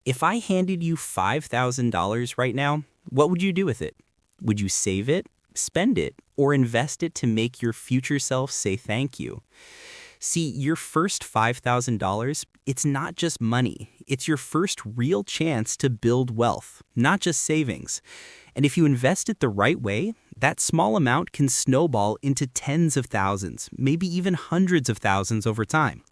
If I handed you $5,000 right now, what would you do with it? Would you save it, spend it, or invest it to make your future self say thank you? See, your first $5,000, it's not just money. It's your first real chance to build wealth, not just savings. And if you invest it the right way, that small amount can snowball into tens of thousands, maybe even hundreds of thousands over time.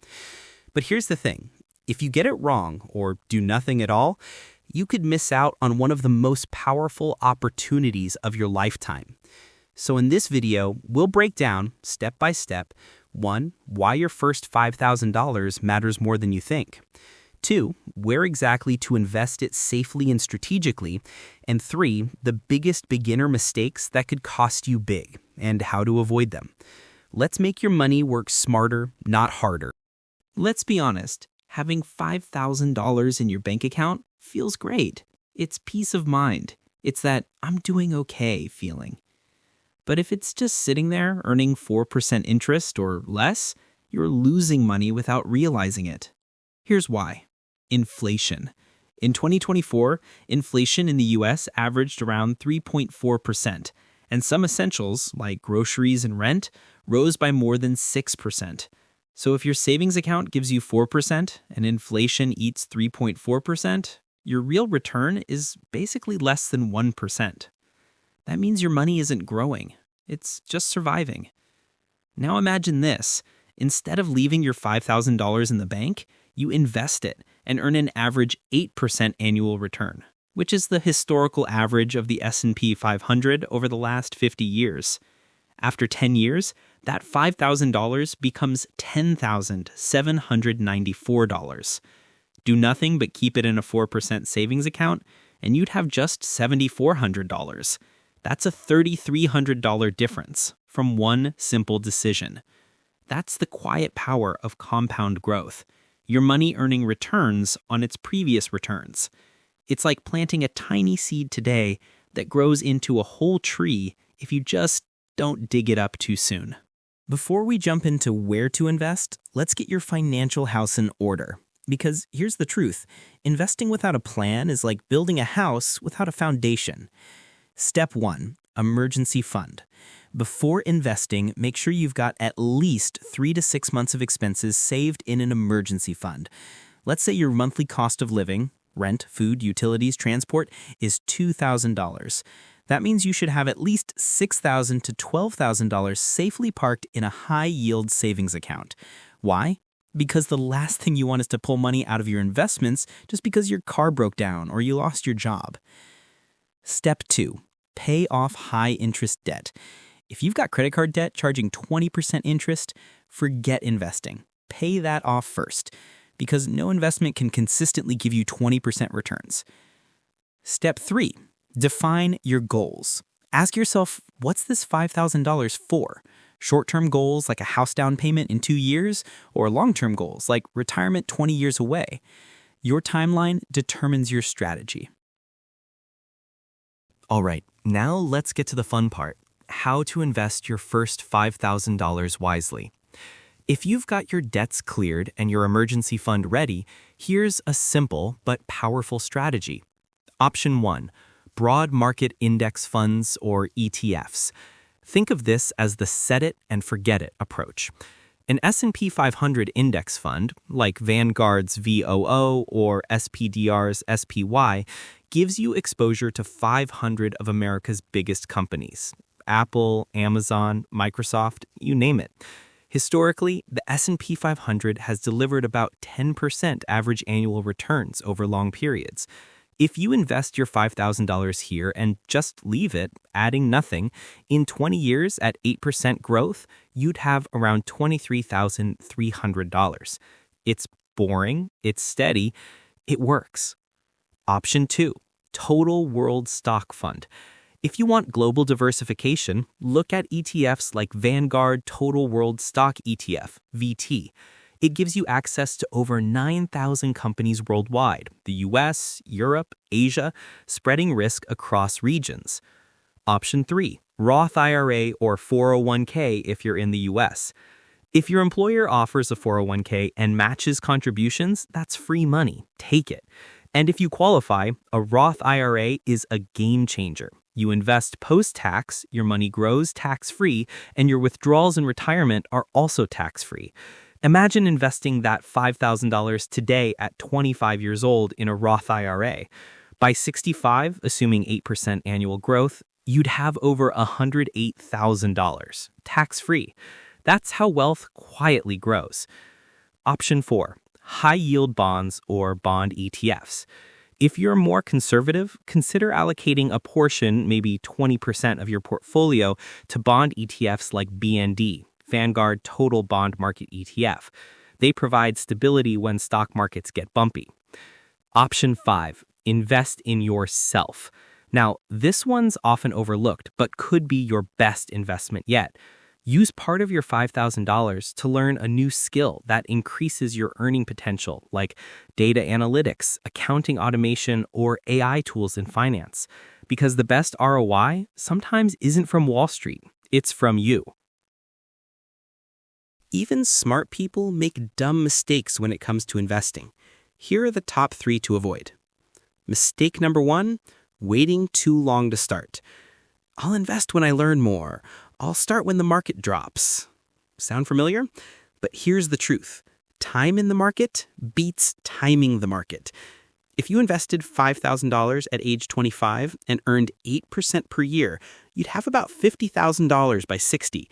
But here's the thing. If you get it wrong or do nothing at all, you could miss out on one of the most powerful opportunities of your lifetime. So in this video, we'll break down, step by step, 1, why your first $5,000 matters more than you think. 2, where exactly to invest it safely and strategically. And 3, the biggest beginner mistakes that could cost you big and how to avoid them. Let's make your money work smarter, not harder. Let's be honest, having $5,000 in your bank account feels great. It's peace of mind. It's that I'm doing okay feeling. But if it's just sitting there earning 4% interest or less, you're losing money without realizing it. Here's why. Inflation. In 2024, inflation in the US averaged around 3.4%, and some essentials, like groceries and rent, rose by more than 6%. So if your savings account gives you 4% and inflation eats 3.4%, your real return is basically less than 1%. That means your money isn't growing. It's just surviving. Now imagine this. Instead of leaving your $5,000 in the bank, you invest it and earn an average 8% annual return, which is the historical average of the S&P 500 over the last 50 years. After 10 years, that $5,000 becomes $10,794. Do nothing but keep it in a 4% savings account, and you'd have just $7,400. That's a $3,300 difference from one simple decision. That's the quiet power of compound growth. Your money earning returns on its previous returns. It's like planting a tiny seed today that grows into a whole tree if you just don't dig it up too soon. Before we jump into where to invest, let's get your financial house in order. Because here's the truth, investing without a plan is like building a house without a foundation. Step 1, emergency fund. Before investing, make sure you've got at least 3 to 6 months of expenses saved in an emergency fund. Let's say your monthly cost of living, rent, food, utilities, transport, is $2,000. That means you should have at least $6,000 to $12,000 safely parked in a high-yield savings account. Why? Because the last thing you want is to pull money out of your investments just because your car broke down or you lost your job. Step 2, pay off high-interest debt. If you've got credit card debt charging 20% interest, forget investing. Pay that off first, because no investment can consistently give you 20% returns. Step 3, define your goals. Ask yourself, what's this $5,000 for? Short-term goals like a house down payment in 2 years, or long-term goals like retirement 20 years away? Your timeline determines your strategy. All right, now let's get to the fun part, how to invest your first $5,000 wisely. If you've got your debts cleared and your emergency fund ready, here's a simple but powerful strategy. Option 1, broad market index funds or ETFs. Think of this as the set it and forget it approach. An S&P 500 index fund, like Vanguard's VOO or SPDR's SPY, gives you exposure to 500 of America's biggest companies. Apple, Amazon, Microsoft, you name it. Historically, the S&P 500 has delivered about 10% average annual returns over long periods. If you invest your $5,000 here and just leave it, adding nothing, in 20 years at 8% growth, you'd have around $23,300. It's boring, it's steady, it works. Option 2, Total World Stock Fund. If you want global diversification, look at ETFs like Vanguard Total World Stock ETF, VT. It gives you access to over 9,000 companies worldwide, the US, Europe, Asia, spreading risk across regions. Option 3, Roth IRA or 401k if you're in the US. If your employer offers a 401k and matches contributions, that's free money. Take it. And if you qualify, a Roth IRA is a game changer. You invest post-tax, your money grows tax-free, and your withdrawals in retirement are also tax-free. Imagine investing that $5,000 today at 25 years old in a Roth IRA. By 65, assuming 8% annual growth, you'd have over $108,000, tax-free. That's how wealth quietly grows. Option 4, high-yield bonds or bond ETFs. If you're more conservative, consider allocating a portion, maybe 20% of your portfolio, to bond ETFs like BND, Vanguard Total Bond Market ETF. They provide stability when stock markets get bumpy. Option 5, invest in yourself. Now, this one's often overlooked, but could be your best investment yet. Use part of your $5,000 to learn a new skill that increases your earning potential, like data analytics, accounting automation, or AI tools in finance. Because the best ROI sometimes isn't from Wall Street, it's from you. Even smart people make dumb mistakes when it comes to investing. Here are the top 3 to avoid. Mistake number 1, waiting too long to start. I'll invest when I learn more. I'll start when the market drops. Sound familiar? But here's the truth. Time in the market beats timing the market. If you invested $5,000 at age 25 and earned 8% per year, you'd have about $50,000 by 60.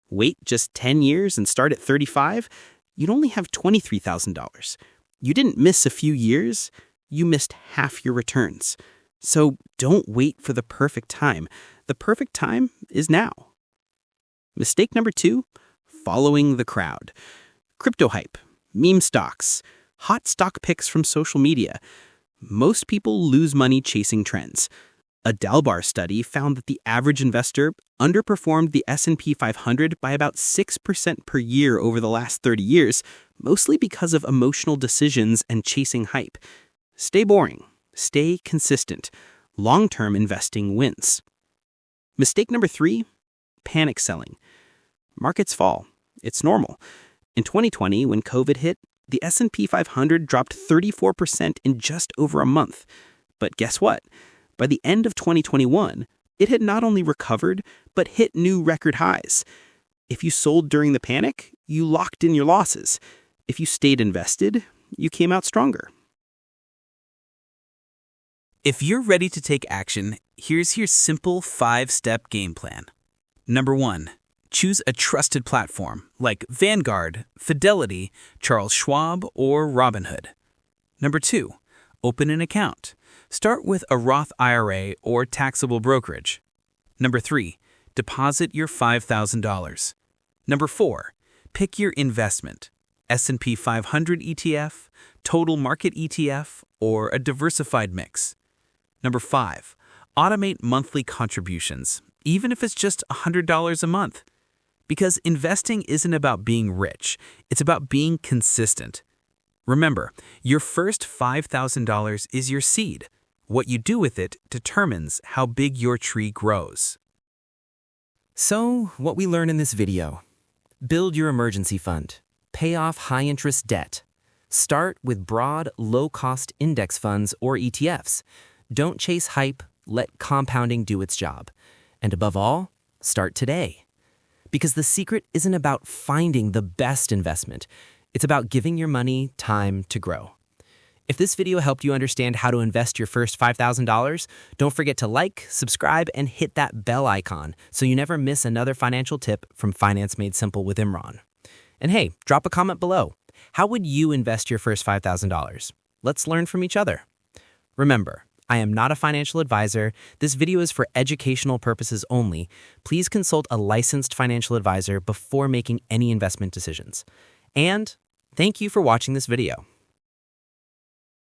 Wait just 10 years and start at 35, you'd only have $23,000. You didn't miss a few years, you missed half your returns. So don't wait for the perfect time. The perfect time is now. Mistake number 2, following the crowd. Crypto hype, meme stocks, hot stock picks from social media. Most people lose money chasing trends. A Dalbar study found that the average investor underperformed the S&P 500 by about 6% per year over the last 30 years, mostly because of emotional decisions and chasing hype. Stay boring. Stay consistent. Long-term investing wins. Mistake number 3, panic selling. Markets fall. It's normal. In 2020, when COVID hit, the S&P 500 dropped 34% in just over a month. But guess what? By the end of 2021, it had not only recovered, but hit new record highs. If you sold during the panic, you locked in your losses. If you stayed invested, you came out stronger. If you're ready to take action, here's your simple 5-step game plan. Number 1, choose a trusted platform like Vanguard, Fidelity, Charles Schwab, or Robinhood. Number 2, open an account. Start with a Roth IRA or taxable brokerage. Number 3, deposit your $5,000. Number 4, pick your investment, S&P 500 ETF, total market ETF, or a diversified mix. Number 5, automate monthly contributions, even if it's just $100 a month. Because investing isn't about being rich, it's about being consistent. Remember, your first $5,000 is your seed. What you do with it determines how big your tree grows. So, what we learn in this video: build your emergency fund, pay off high-interest debt, start with broad, low-cost index funds or ETFs. Don't chase hype, let compounding do its job. And above all, start today. Because the secret isn't about finding the best investment. It's about giving your money time to grow. If this video helped you understand how to invest your first $5,000, don't forget to like, subscribe, and hit that bell icon so you never miss another financial tip from Finance Made Simple with Imran. And hey, drop a comment below. How would you invest your first $5,000? Let's learn from each other. Remember, I am not a financial advisor. This video is for educational purposes only. Please consult a licensed financial advisor before making any investment decisions. And thank you for watching this video.